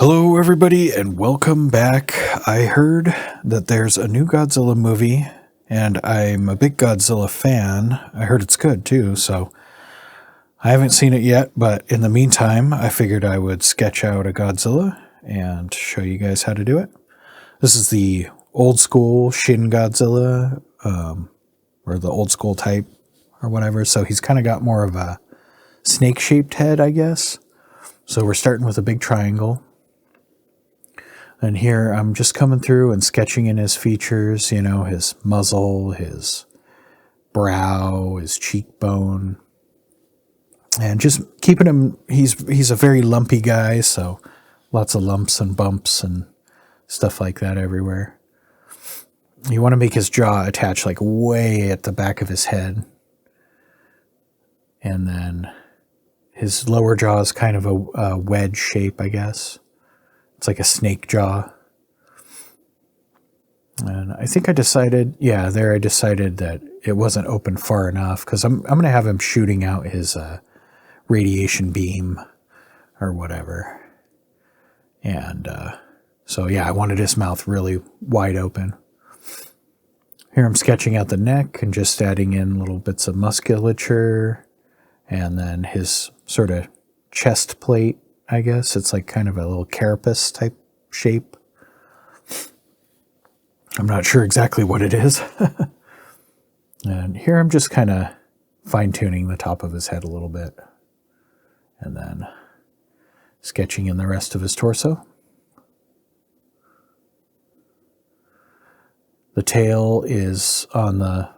Hello, everybody, and welcome back. I heard that there's a new Godzilla movie, and I'm a big Godzilla fan. I heard it's good, too, so I haven't seen it yet, but in the meantime, I figured I would sketch out a Godzilla and show you guys how to do it. This is the old school Shin Godzilla, or the old school type, or whatever, so he's kind of got more of a snake-shaped head, I guess. So we're starting with a big triangle. And here I'm just coming through and sketching in his features, you know, his muzzle, his brow, his cheekbone. And just keeping him, he's a very lumpy guy, so lots of lumps and bumps and stuff like that everywhere. You want to make his jaw attach like way at the back of his head. And then his lower jaw is kind of a wedge shape, I guess. It's like a snake jaw. And I think I decided that it wasn't open far enough because I'm going to have him shooting out his radiation beam or whatever. And so, yeah, I wanted his mouth really wide open. Here I'm sketching out the neck and just adding in little bits of musculature and then his sort of chest plate. I guess it's like kind of a little carapace type shape. I'm not sure exactly what it is. And here I'm just kind of fine-tuning the top of his head a little bit. And then sketching in the rest of his torso. The tail is on the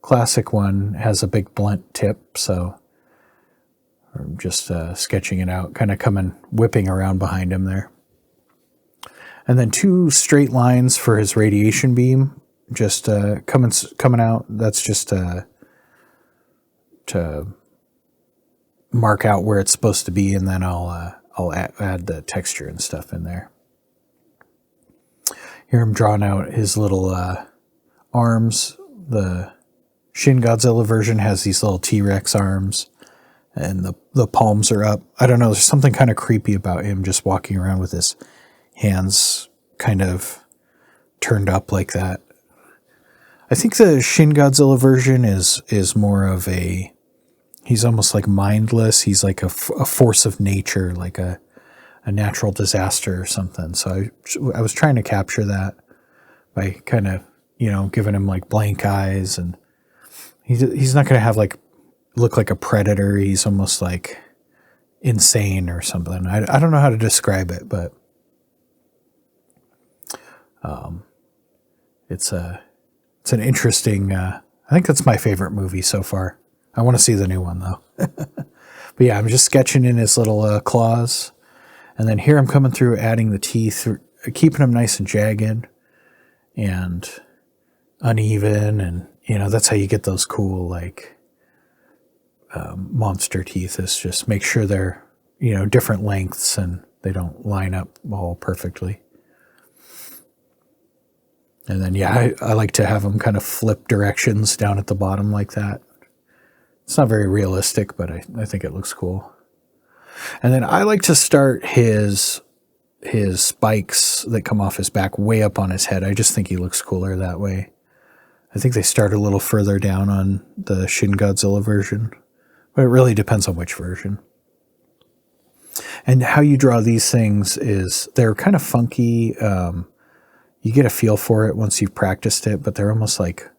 classic one, has a big blunt tip, so I'm just sketching it out, kind of whipping around behind him there. And then two straight lines for his radiation beam, just coming out. That's just to mark out where it's supposed to be, and then I'll add the texture and stuff in there. Here I'm drawing out his little arms. The Shin Godzilla version has these little T-Rex arms. And the palms are up. I don't know, there's something kind of creepy about him just walking around with his hands kind of turned up like that. I think the Shin Godzilla version is more of he's almost like mindless. He's like a force of nature, like a natural disaster or something. So I was trying to capture that by kind of, giving him like blank eyes, and he's not going to have look like a predator. He's almost like insane or something. I don't know how to describe it, but it's an interesting. I think that's my favorite movie so far. I want to see the new one though. But yeah, I'm just sketching in his little claws, and then here I'm coming through, adding the teeth, keeping them nice and jagged and uneven, and that's how you get those cool monster teeth. Is just make sure they're different lengths and they don't line up all perfectly. And then I like to have them kind of flip directions down at the bottom like that. It's not very realistic, but I think it looks cool. And then I like to start his spikes that come off his back way up on his head. I just think he looks cooler that way. I think they start a little further down on the Shin Godzilla version. But it really depends on which version. And how you draw these things is they're kind of funky. You get a feel for it once you've practiced it, but they're almost like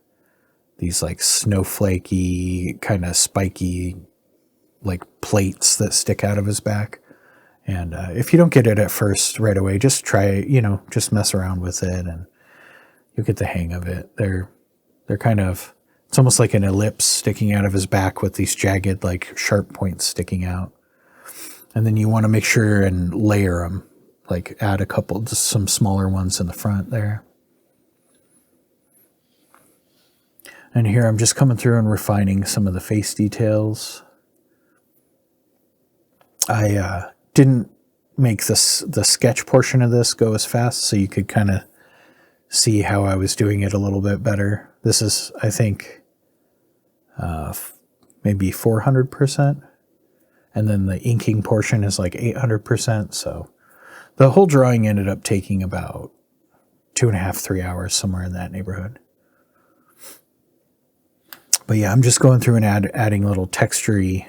these snowflakey, kind of spiky plates that stick out of his back. And if you don't get it at first right away, just try, just mess around with it and you'll get the hang of it. They're kind of, it's almost like an ellipse sticking out of his back with these jagged, sharp points sticking out. And then you want to make sure and layer them, add some smaller ones in the front there. And here I'm just coming through and refining some of the face details. I didn't make the sketch portion of this go as fast, so you could kind of see how I was doing it a little bit better. This is, I think, maybe 400%. And then the inking portion is 800%. So The whole drawing ended up taking about 2.5, 3 hours, somewhere in that neighborhood. But yeah, I'm just going through and adding little textury,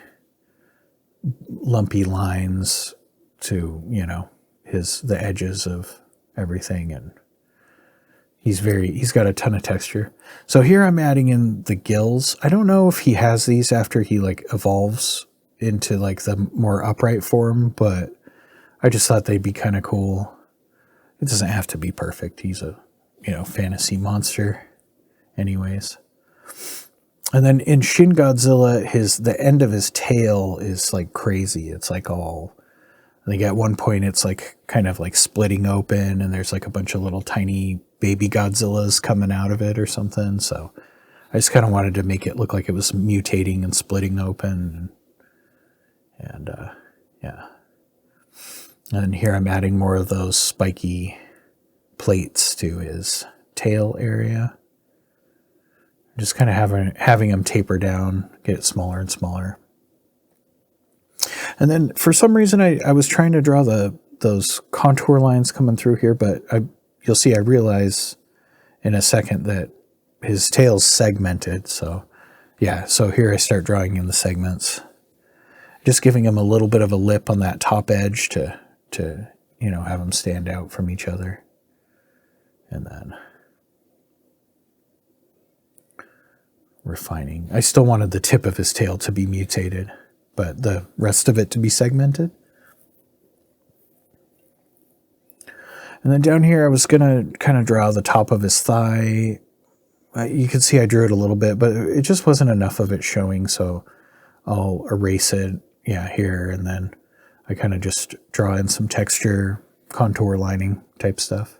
lumpy lines to, you know, the edges of everything, and he's got a ton of texture. So here I'm adding in the gills. I don't know if he has these after he like evolves into like the more upright form, but I just thought they'd be kind of cool. It doesn't have to be perfect. He's a, you know, fantasy monster anyways. And then in Shin Godzilla, the end of his tail is like crazy. It's like all, I think at one point it's like kind of like splitting open, and there's like a bunch of little tiny baby Godzillas coming out of it or something. So I just kind of wanted to make it look like it was mutating and splitting open. And yeah. And here I'm adding more of those spiky plates to his tail area. Just kind of having him taper down, get it smaller and smaller. And then for some reason I was trying to draw those contour lines coming through here, but you'll see I realize in a second that his tail's segmented. So yeah, so here I start drawing in the segments. Just giving him a little bit of a lip on that top edge to you know, have them stand out from each other. And then refining. I still wanted the tip of his tail to be mutated, but the rest of it to be segmented. And then down here I was going to kind of draw the top of his thigh. You can see I drew it a little bit, but it just wasn't enough of it showing, so I'll erase it, yeah, here, and then I kind of just draw in some texture, contour lining type stuff.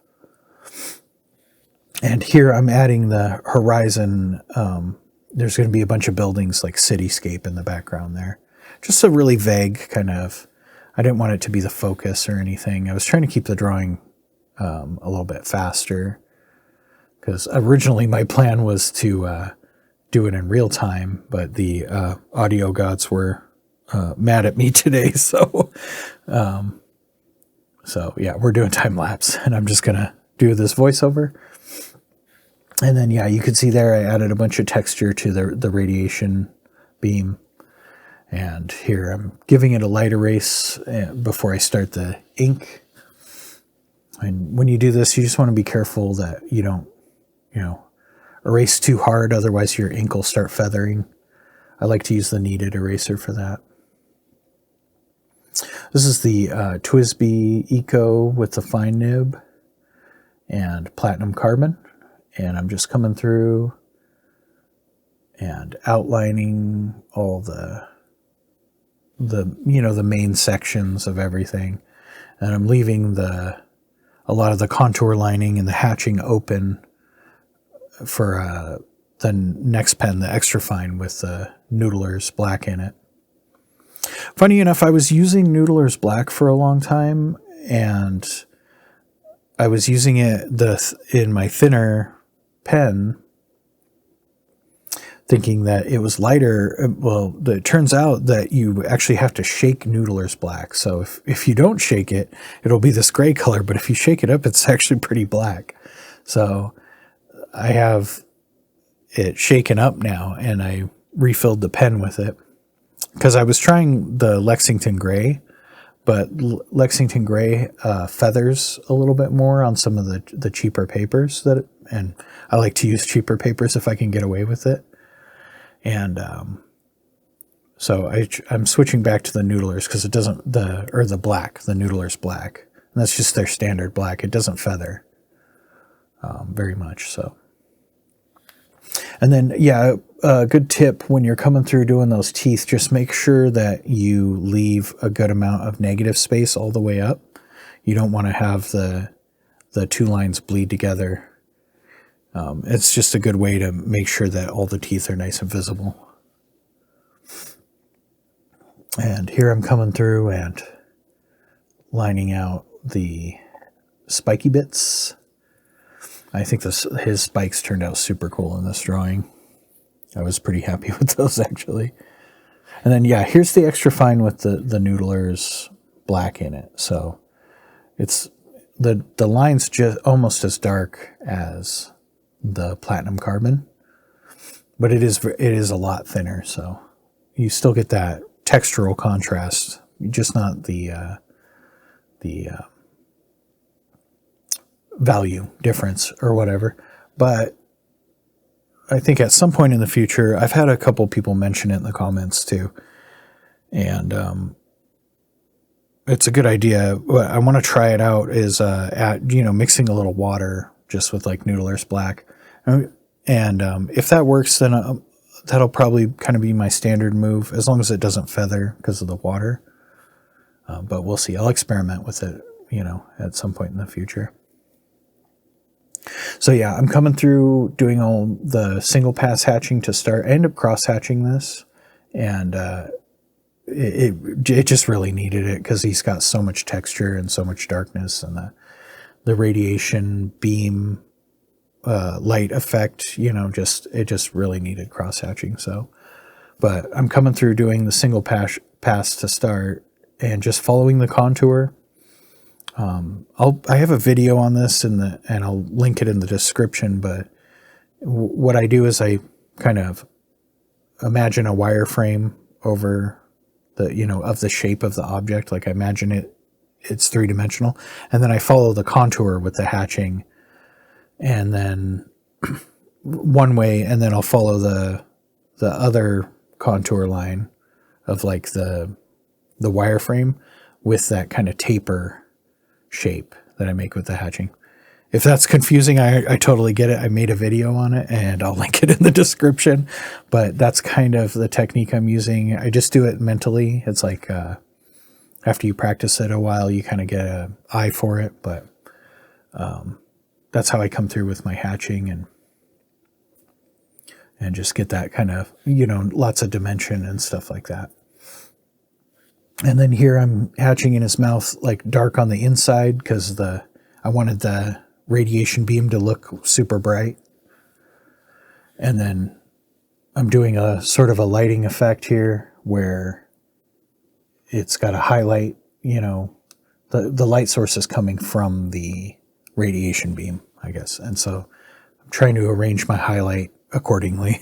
And here I'm adding the horizon. There's going to be a bunch of buildings like cityscape in the background there. Just a really vague kind of, I didn't want it to be the focus or anything. I was trying to keep the drawing a little bit faster, because originally my plan was to do it in real time, but the audio gods were mad at me today. So yeah, we're doing time lapse, and I'm just going to do this voiceover. And then, yeah, you can see there I added a bunch of texture to the radiation beam. And here I'm giving it a light erase before I start the ink. And when you do this, you just want to be careful that you don't, you know, erase too hard. Otherwise, your ink will start feathering. I like to use the kneaded eraser for that. This is the TWSBI Eco with the fine nib and platinum carbon. And I'm just coming through and outlining all the you know, the main sections of everything. And I'm leaving a lot of the contour lining and the hatching open for the next pen, the extra fine with the Noodler's black in it. Funny enough, I was using Noodler's black for a long time, and I was using it in my thinner pen, thinking that it was lighter. Well, it turns out that you actually have to shake Noodler's black. So if you don't shake it, it'll be this gray color, but if you shake it up, it's actually pretty black. So I have it shaken up now, and I refilled the pen with it because I was trying the Lexington gray, but Lexington gray feathers a little bit more on some of the cheaper papers and I like to use cheaper papers if I can get away with it. And so I'm switching back to the Noodlers because it doesn't, the Noodler's black. And that's just their standard black. It doesn't feather very much. So, and then, yeah, a good tip when you're coming through doing those teeth, just make sure that you leave a good amount of negative space all the way up. You don't want to have the two lines bleed together. It's just a good way to make sure that all the teeth are nice and visible. And here I'm coming through and lining out the spiky bits. I think his spikes turned out super cool in this drawing. I was pretty happy with those, actually. And then, yeah, here's the extra fine with the Noodler's black in it. So It's the line's just almost as dark as the platinum carbon, but it is a lot thinner, so you still get that textural contrast, just not the value difference or whatever. But I think at some point in the future, I've had a couple people mention it in the comments too, and it's a good idea. What I want to try it out is mixing a little water just with like Noodler's black, and if that works, then that'll probably kind of be my standard move, as long as it doesn't feather because of the water. But we'll see. I'll experiment with it, at some point in the future. So yeah, I'm coming through doing all the single pass hatching to start. I end up cross hatching this, and it just really needed it because he's got so much texture and so much darkness, and the radiation beam light effect, it just really needed cross hatching. So, but I'm coming through doing the single pass to start and just following the contour. I have a video on this and I'll link it in the description, but what I do is I kind of imagine a wireframe over of the shape of the object. Like I imagine it's three-dimensional, and then I follow the contour with the hatching, and then one way, and then I'll follow the other contour line of like the wireframe with that kind of taper shape that I make with the hatching. If that's confusing, I totally get it. I made a video on it and I'll link it in the description, but that's kind of the technique I'm using. I just do it mentally. It's like after you practice it a while, you kind of get an eye for it, but that's how I come through with my hatching and just get that kind of, lots of dimension and stuff like that. And then here I'm hatching in his mouth, like dark on the inside, because I wanted the radiation beam to look super bright. And then I'm doing a sort of a lighting effect here where it's got a highlight, the light source is coming from the radiation beam, I guess. And so I'm trying to arrange my highlight accordingly.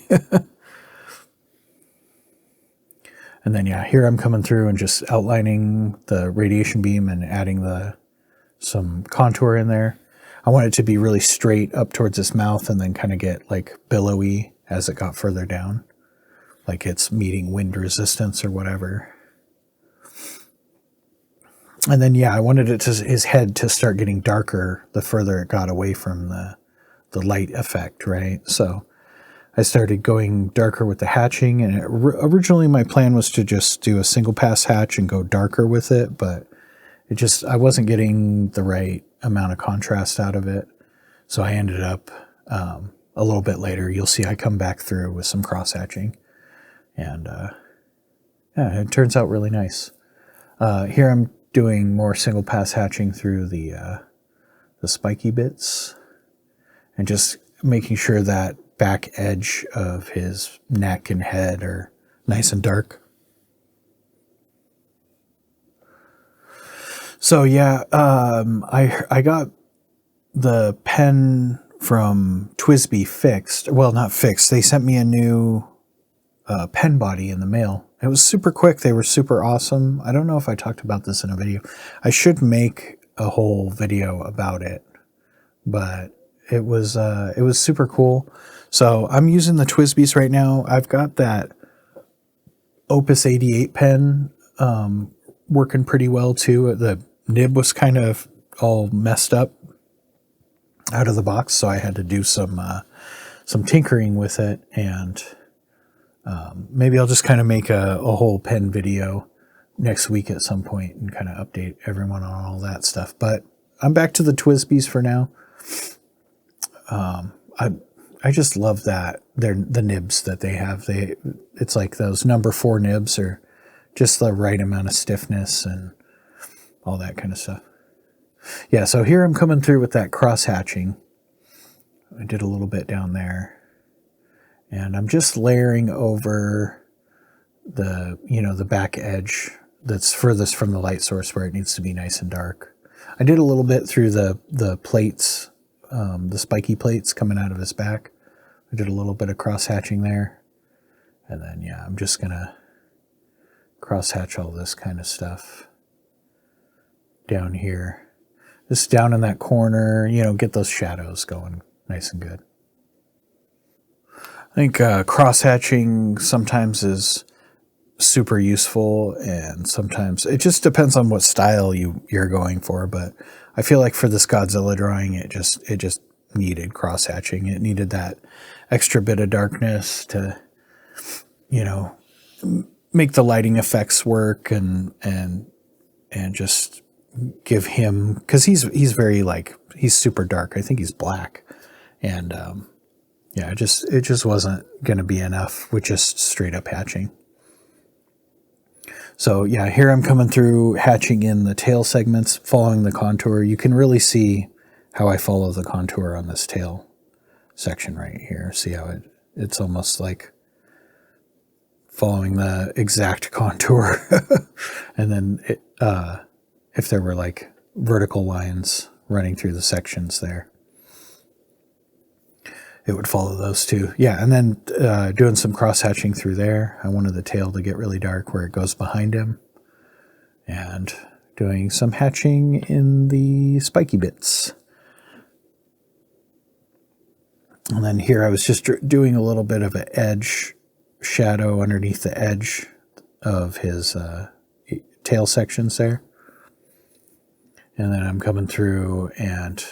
And then, yeah, here I'm coming through and just outlining the radiation beam and adding some contour in there. I want it to be really straight up towards his mouth and then kind of get like billowy as it got further down, like it's meeting wind resistance or whatever. And then, yeah, I wanted his head to start getting darker the further it got away from the light effect, right? So I started going darker with the hatching, and originally my plan was to just do a single pass hatch and go darker with it, but I wasn't getting the right amount of contrast out of it. So I ended up, a little bit later, you'll see I come back through with some cross hatching, and yeah, it turns out really nice. Here I'm doing more single pass hatching through the spiky bits and just making sure that back edge of his neck and head are nice and dark. So yeah, I got the pen from TWSBI fixed. Well, not fixed. They sent me a new pen body in the mail. It was super quick. They were super awesome. I don't know if I talked about this in a video. I should make a whole video about it, but it was super cool. So I'm using the TWSBIs right now. I've got that Opus 88 pen working pretty well too. The nib was kind of all messed up out of the box, so I had to do some tinkering with it, and maybe I'll just kind of make a whole pen video next week at some point and kind of update everyone on all that stuff. But I'm back to the TWSBIs for now. I just love that the nibs that they have. It's like those number 4 nibs are just the right amount of stiffness and all that kind of stuff. Yeah, so here I'm coming through with that cross hatching. I did a little bit down there, and I'm just layering over the back edge that's furthest from the light source where it needs to be nice and dark. I did a little bit through the plates, the spiky plates coming out of his back. I did a little bit of cross hatching there. And then, yeah, I'm just going to cross hatch all this kind of stuff down here. Just down in that corner, you know, get those shadows going nice and good. I think cross hatching sometimes is super useful, and sometimes it just depends on what style you're going for. But I feel like for this Godzilla drawing, it just needed cross hatching. It needed that extra bit of darkness to, you know, make the lighting effects work and just give him, because he's very he's super dark. I think he's black, and yeah, it just wasn't going to be enough with just straight up hatching. So yeah, here I'm coming through hatching in the tail segments, following the contour. You can really see how I follow the contour on this tail section right here. See how it's almost like following the exact contour. And then if there were like vertical lines running through the sections there, it would follow those too. Yeah, and then doing some cross-hatching through there. I wanted the tail to get really dark where it goes behind him. And doing some hatching in the spiky bits. And then here I was just doing a little bit of an edge shadow underneath the edge of his tail sections there. And then I'm coming through and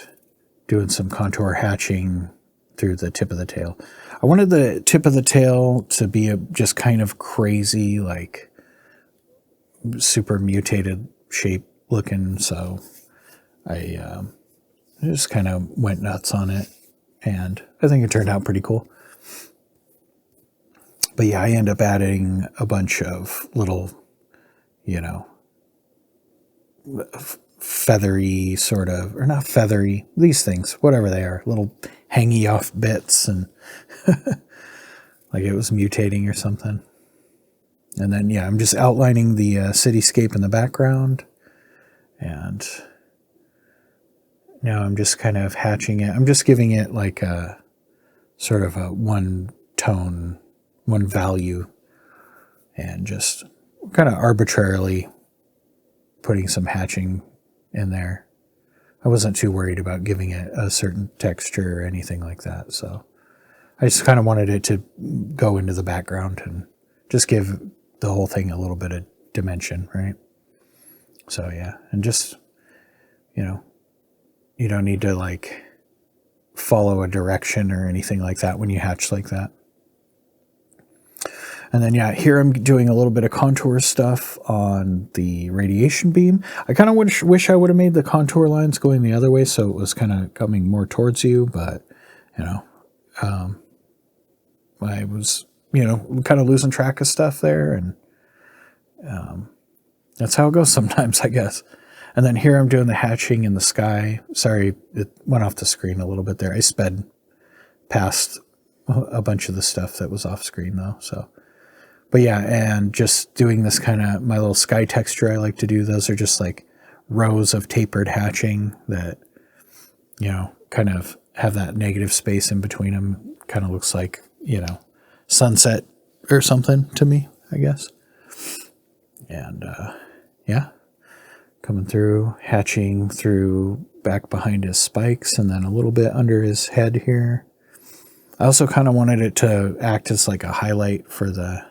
doing some contour hatching through the tip of the tail. I wanted the tip of the tail to be just kind of crazy, like super mutated shape looking. So I just kind of went nuts on it, and I think it turned out pretty cool. But yeah, I end up adding a bunch of little, you know, feathery sort of, or not feathery, these things, whatever they are, little hangy off bits, and like it was mutating or something. And then, yeah, I'm just outlining the cityscape in the background. And now I'm just kind of hatching it. I'm just giving it like a sort of a one tone, one value, and just kind of arbitrarily putting some hatching in there. I wasn't too worried about giving it a certain texture or anything like that. So I just kind of wanted it to go into the background and just give the whole thing a little bit of dimension, right? So yeah, and just, you know, you don't need to like follow a direction or anything like that when you hatch like that. And then, yeah, here I'm doing a little bit of contour stuff on the radiation beam. I kind of wish I would have made the contour lines going the other way, so it was kind of coming more towards you. But, you know, I was, you know, kind of losing track of stuff there. And that's how it goes sometimes, I guess. And then here I'm doing the hatching in the sky. Sorry, it went off the screen a little bit there. I sped past a bunch of the stuff that was off screen, though, so... But yeah, and just doing this kind of, my little sky texture I like to do, those are just like rows of tapered hatching that, you know, kind of have that negative space in between them. Kind of looks like, you know, sunset or something to me, I guess. And yeah, coming through, hatching through back behind his spikes and then a little bit under his head here. I also kind of wanted it to act as like a highlight for the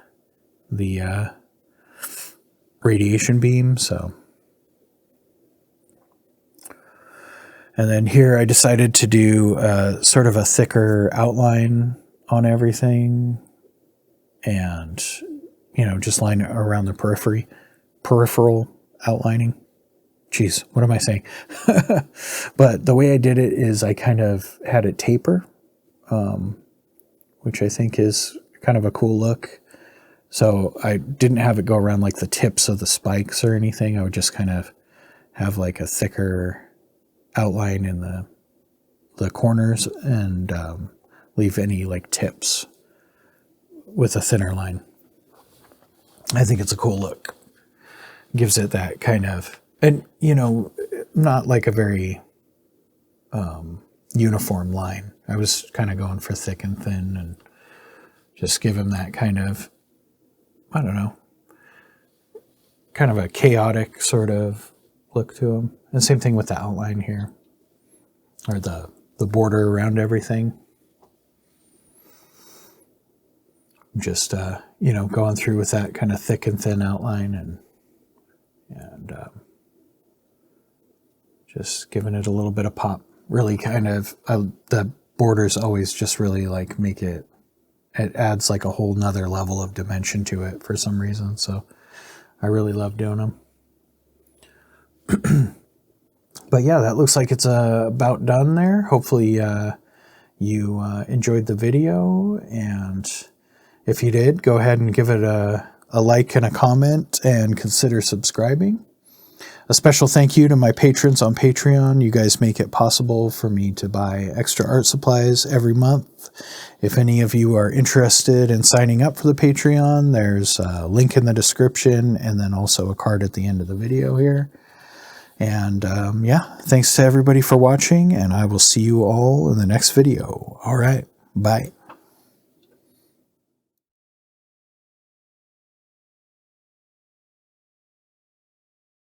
radiation beam, so. And then here I decided to do sort of a thicker outline on everything, and, you know, just line around the peripheral outlining. Jeez, what am I saying? But the way I did it is I kind of had it taper, which I think is kind of a cool look. So I didn't have it go around like the tips of the spikes or anything. I would just kind of have like a thicker outline in the corners and leave any like tips with a thinner line. I think it's a cool look. Gives it that kind of, and you know, not like a very uniform line. I was kind of going for thick and thin and just give him that kind of, I don't know, kind of a chaotic sort of look to him. And same thing with the outline here, or the border around everything. Just, you know, going through with that kind of thick and thin outline and just giving it a little bit of pop. Really kind of, the borders always just really like make it, it adds like a whole nother level of dimension to it for some reason. So I really love doing them. But yeah, that looks like it's about done there. Hopefully you enjoyed the video, and if you did, go ahead and give it a like and a comment and consider subscribing. A special thank you to my patrons on Patreon. You guys make it possible for me to buy extra art supplies every month. If any of you are interested in signing up for the Patreon, there's a link in the description and then also a card at the end of the video here. And yeah, thanks to everybody for watching, and I will see you all in the next video. All right, bye.